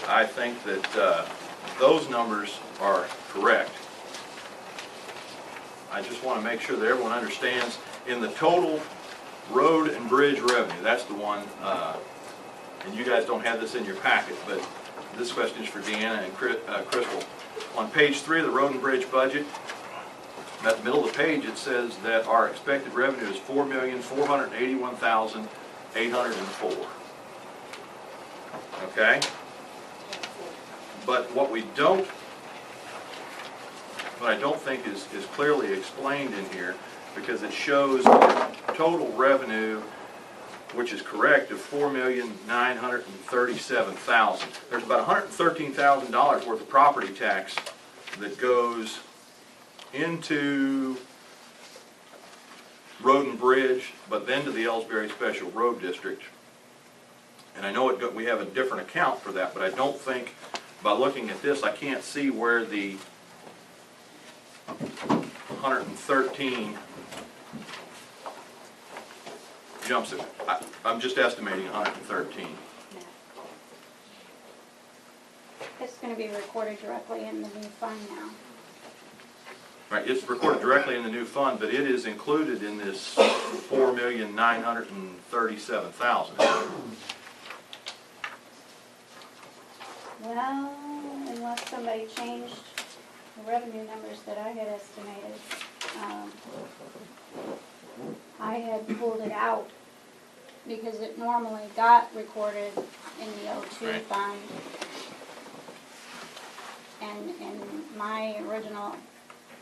I think that those numbers are correct. I just want to make sure that everyone understands in the total road and bridge revenue, that's the one, and you guys don't have this in your packet, but this question is for Deanna and Crystal. On page 3 of the road and bridge budget, at the middle of the page, it says that our expected revenue is $4,481,804. Okay? But what I don't think is clearly explained in here, because it shows total revenue, which is correct, of $4,937,000. There's about $113,000 worth of property tax that goes into road and bridge, but then to the Ellsbury Special Road District. And I know we have a different account for that, but I don't think, by looking at this, I can't see where the 113 jumps it. I'm just estimating 113. It's going to be recorded directly in the new fund now. Right, it's recorded directly in the new fund, but it is included in this $4,937,000. Well, unless somebody changed the revenue numbers that I had estimated, I had pulled it out because it normally got recorded in the O2 Right. fund. And in my original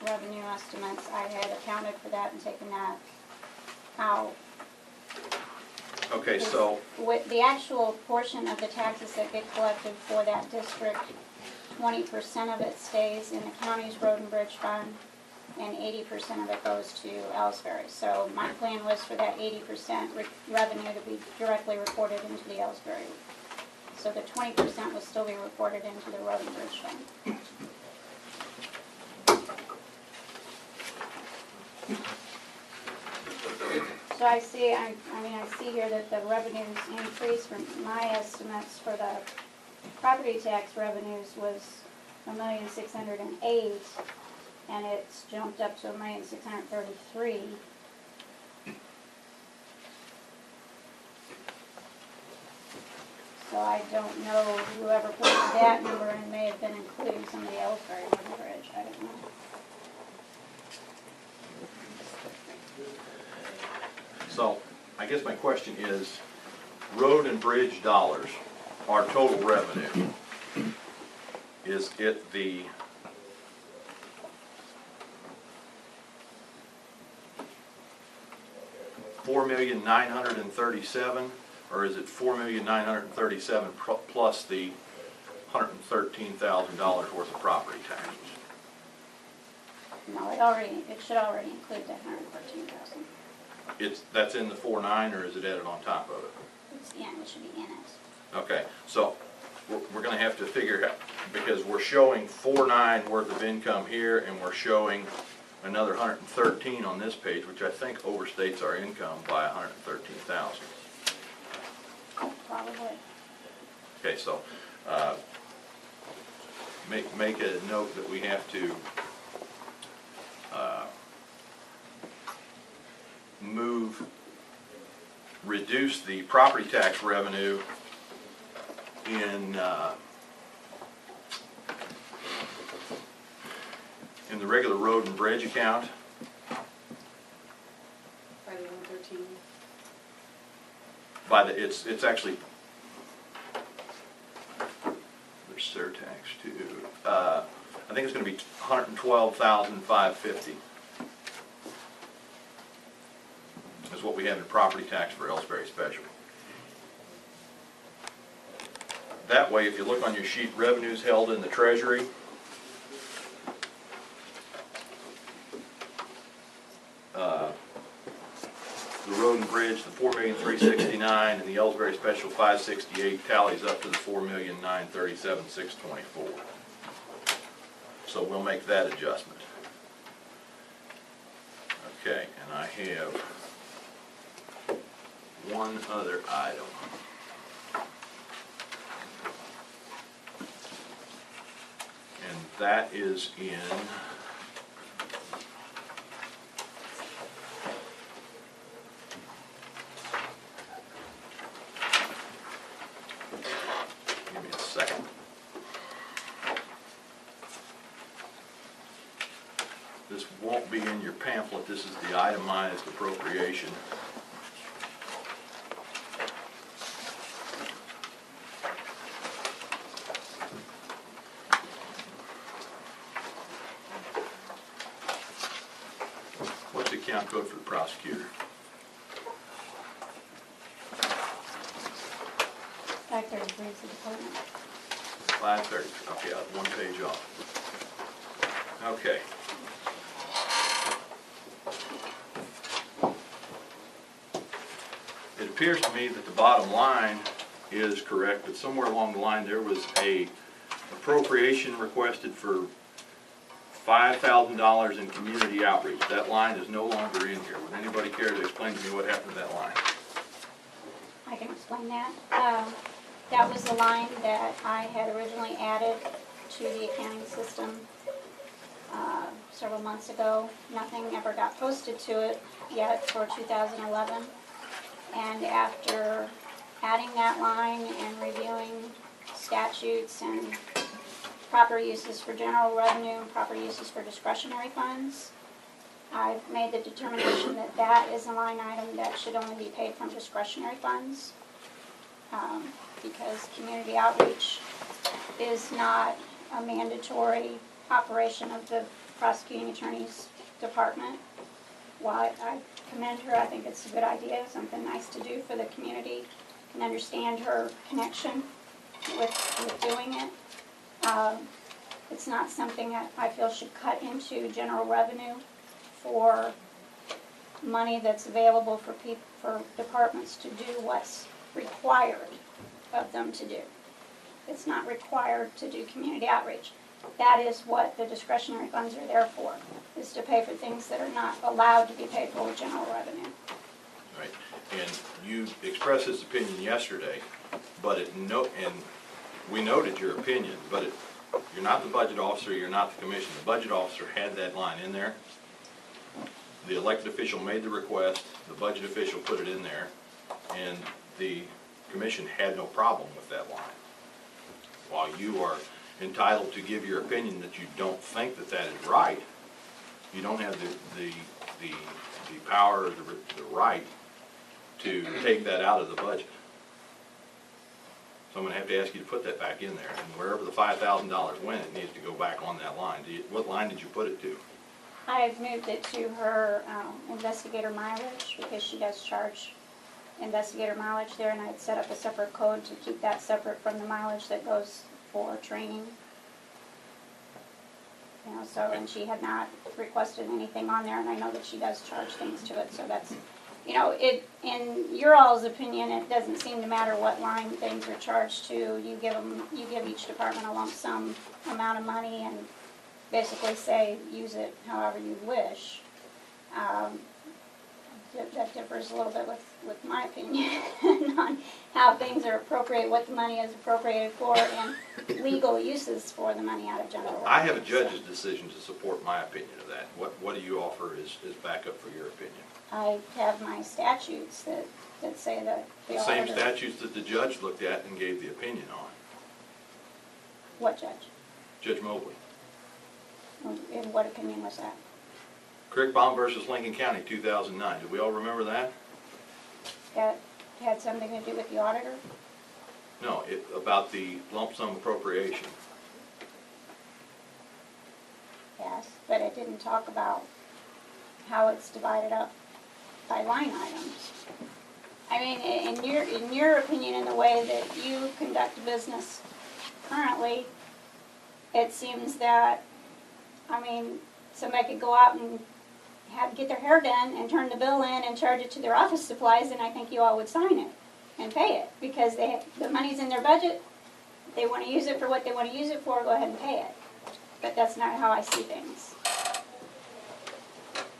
revenue estimates, I had accounted for that and taken that out. Okay, so, With the actual portion of the taxes that get collected for that district, 20% of it stays in the county's road and bridge fund, and 80% of it goes to Ellsbury. So my plan was for that 80% revenue to be directly reported into the Ellsbury. So the 20% will still be reported into the road and bridge fund. So I see here that the revenues increased from my estimates for the property tax revenues was $1,608,000, and it's jumped up to $1,633,000. So I don't know, whoever put that number in may have been including some of the Ellsbury Road and Bridge, I don't know. so I guess my question is, road and bridge dollars, our total revenue, is it the $4,937,000, or is it $4,937,000 plus the $113,000 worth of property taxes? No, it should already include that $113,000. That's in the 4.9, or is it added on top of it? It should be in it. Okay, so we're going to have to figure out, because we're showing 4.9 worth of income here, and we're showing another 113 on this page, which I think overstates our income by 113,000. Probably. Okay, so make a note that we have to reduce the property tax revenue in the regular road and bridge account. By the 113. It's actually, there's surtax too. I think it's going to be $112,550 is what we have in property tax for Ellsbury Special. That way, if you look on your sheet, revenues held in the treasury, the road and bridge, the $4,369,000, and the Ellsbury Special 568 tallies up to the $4,937,624. So we'll make that adjustment. Okay, and I have one other item. that is in give me a second. This won't be in your pamphlet. This is the itemized appropriation. What's the account code for the prosecutor? 533 is the department. 530. Okay, I have one page off. Okay. It appears to me that the bottom line is correct, but somewhere along the line there was a appropriation requested for $5,000 in community outreach. That line is no longer in here. Would anybody care to explain to me what happened to that line? I can explain that. That was the line that I had originally added to the accounting system several months ago. Nothing ever got posted to it yet for 2011. And after adding that line and reviewing statutes and proper uses for general revenue and proper uses for discretionary funds, I've made the determination that that is a line item that should only be paid from discretionary funds, because community outreach is not a mandatory operation of the prosecuting attorney's department. While I commend her, I think it's a good idea, something nice to do for the community, and understand her connection with doing it. It's not something that I feel should cut into general revenue for money that's available for departments to do what's required of them to do. It's not required to do community outreach. That is what the discretionary funds are there for, is to pay for things that are not allowed to be paid for with general revenue. Right. And you expressed this opinion yesterday, but and we noted your opinion, but you're not the budget officer, you're not the commission. The budget officer had that line in there. The elected official made the request, the budget official put it in there, and the commission had no problem with that line. While you are entitled to give your opinion that you don't think that that is right, you don't have the power or the right to take that out of the budget. So I'm going to have to ask you to put that back in there, and wherever the $5,000 went, it needs to go back on that line. What line did you put it to? I've moved it to her investigator mileage, because she does charge investigator mileage there, and I had set up a separate code to keep that separate from the mileage that goes for training. You know, so, and she had not requested anything on there, and I know that she does charge things to it, so that's, you know, in your all's opinion, it doesn't seem to matter what line things are charged to. You give each department a lump sum amount of money and basically say, use it however you wish. That differs a little bit with my opinion on how things are appropriated, what the money is appropriated for, and legal uses for the money out of general revenue. I have a judge's decision to support my opinion of that. What do you offer as backup for your opinion? I have my statutes that say that the The same auditor. statutes that the judge looked at and gave the opinion on. What judge? Judge Mobley. And what opinion was that? Crickbaum versus Lincoln County, 2009. Do we all remember that? That had something to do with the auditor? No, about the lump sum appropriation. Yes, but it didn't talk about how it's divided up by line items. I mean, in your opinion, in the way that you conduct business currently, it seems that, I mean, somebody could go out and get their hair done and turn the bill in and charge it to their office supplies, and I think you all would sign it and pay it, because the money's in their budget. They want to use it for what they want to use it for, go ahead and pay it. But that's not how I see things.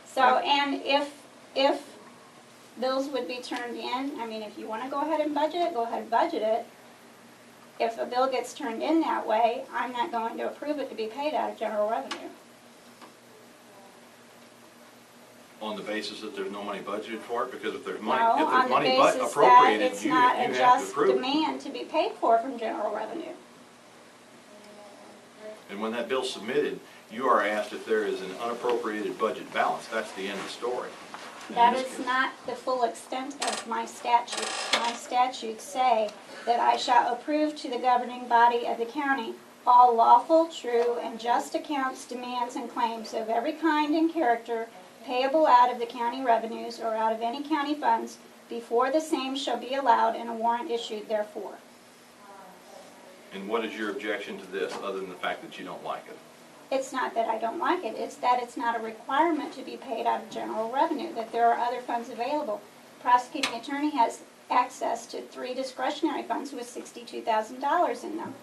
So, and if bills would be turned in, I mean, if you want to go ahead and budget it, go ahead and budget it. if a bill gets turned in that way, I'm not going to approve it to be paid out of general revenue. On the basis that there's no money budgeted for it? Because if there's money, No, if on there's the money basis that appropriated, it's you not a have to just approve it. demand to be paid for from general revenue. And when that bill's submitted, you are asked if there is an unappropriated budget balance. That's the end of the story. And That in this is case- not the full extent of my statute. My statutes say that I shall approve to the governing body of the county all lawful, true, and just accounts, demands, and claims of every kind and character payable out of the county revenues or out of any county funds before the same shall be allowed and a warrant issued therefor. And what is your objection to this, other than the fact that you don't like it? It's not that I don't like it, it's that it's not a requirement to be paid out of general revenue, that there are other funds available. Prosecuting attorney has access to 3 discretionary funds with $62,000 in them.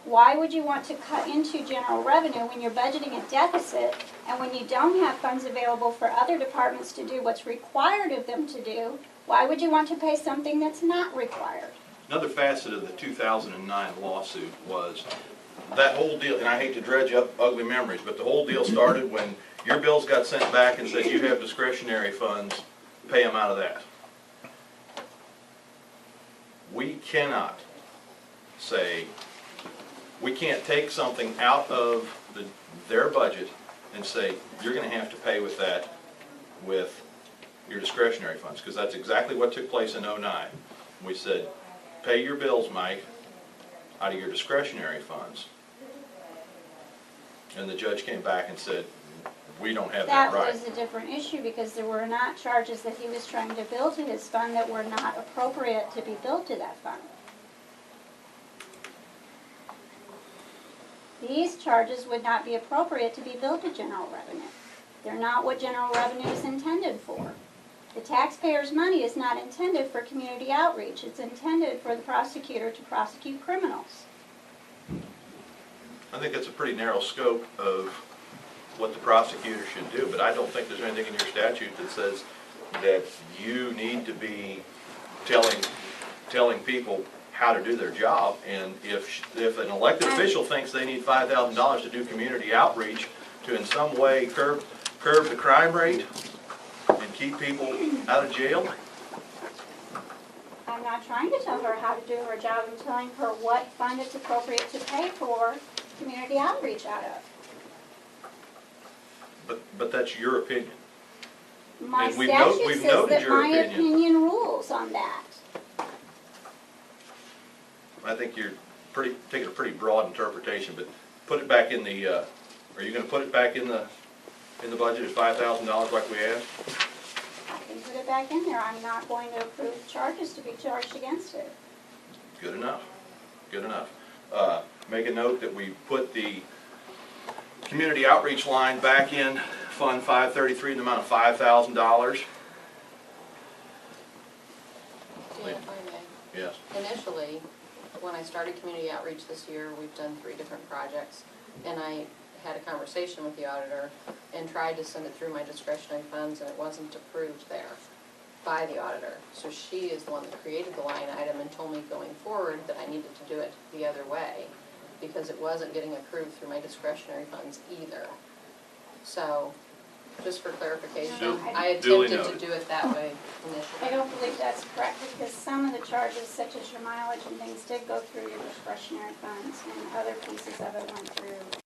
Why would you want to cut into general revenue when you're budgeting a deficit and when you don't have funds available for other departments to do what's required of them to do? Why would you want to pay something that's not required? Another facet of the 2009 lawsuit was that whole deal, and I hate to dredge up ugly memories, but the whole deal started when your bills got sent back and said you have discretionary funds, pay them out of that. We cannot say, we can't take something out of their budget and say, you're going to have to pay with that with your discretionary funds, because that's exactly what took place in '09. We said, pay your bills, Mike, out of your discretionary funds. And the judge came back and said, we don't have that right. That was a different issue because there were not charges that he was trying to bill to his fund that were not appropriate to be billed to that fund. These charges would not be appropriate to be billed to general revenue. They're not what general revenue is intended for. The taxpayers' money is not intended for community outreach. It's intended for the prosecutor to prosecute criminals. I think that's a pretty narrow scope of what the prosecutor should do, but I don't think there's anything in your statute that says that you need to be telling people how to do their job. And if an elected official thinks they need $5,000 to do community outreach to in some way curb the crime rate and keep people out of jail, I'm not trying to tell her how to do her job. I'm telling her what fund it's appropriate to pay for community outreach out of. but that's your opinion. My And we've statute says noted that your my opinion. opinion rules on that. I think you're taking a pretty broad interpretation, but put it back in the, are you gonna put it back in the budget at $5,000 like we asked? I can put it back in there. I'm not going to approve charges to be charged against it. Good enough, good enough. Make a note that we put the community outreach line back in Fund 533 in the amount of $5,000. Yeah, if I may. Yes. Initially, when I started community outreach this year, we've done 3 different projects, and I had a conversation with the auditor and tried to send it through my discretionary funds, and it wasn't approved there by the auditor. So she is the one that created the line item and told me going forward that I needed to do it the other way, because it wasn't getting approved through my discretionary funds either. So, just for clarification, I Duly attempted noted. to do it that way initially. I don't believe that's correct because some of the charges, such as your mileage and things, did go through your discretionary funds and other pieces of it went through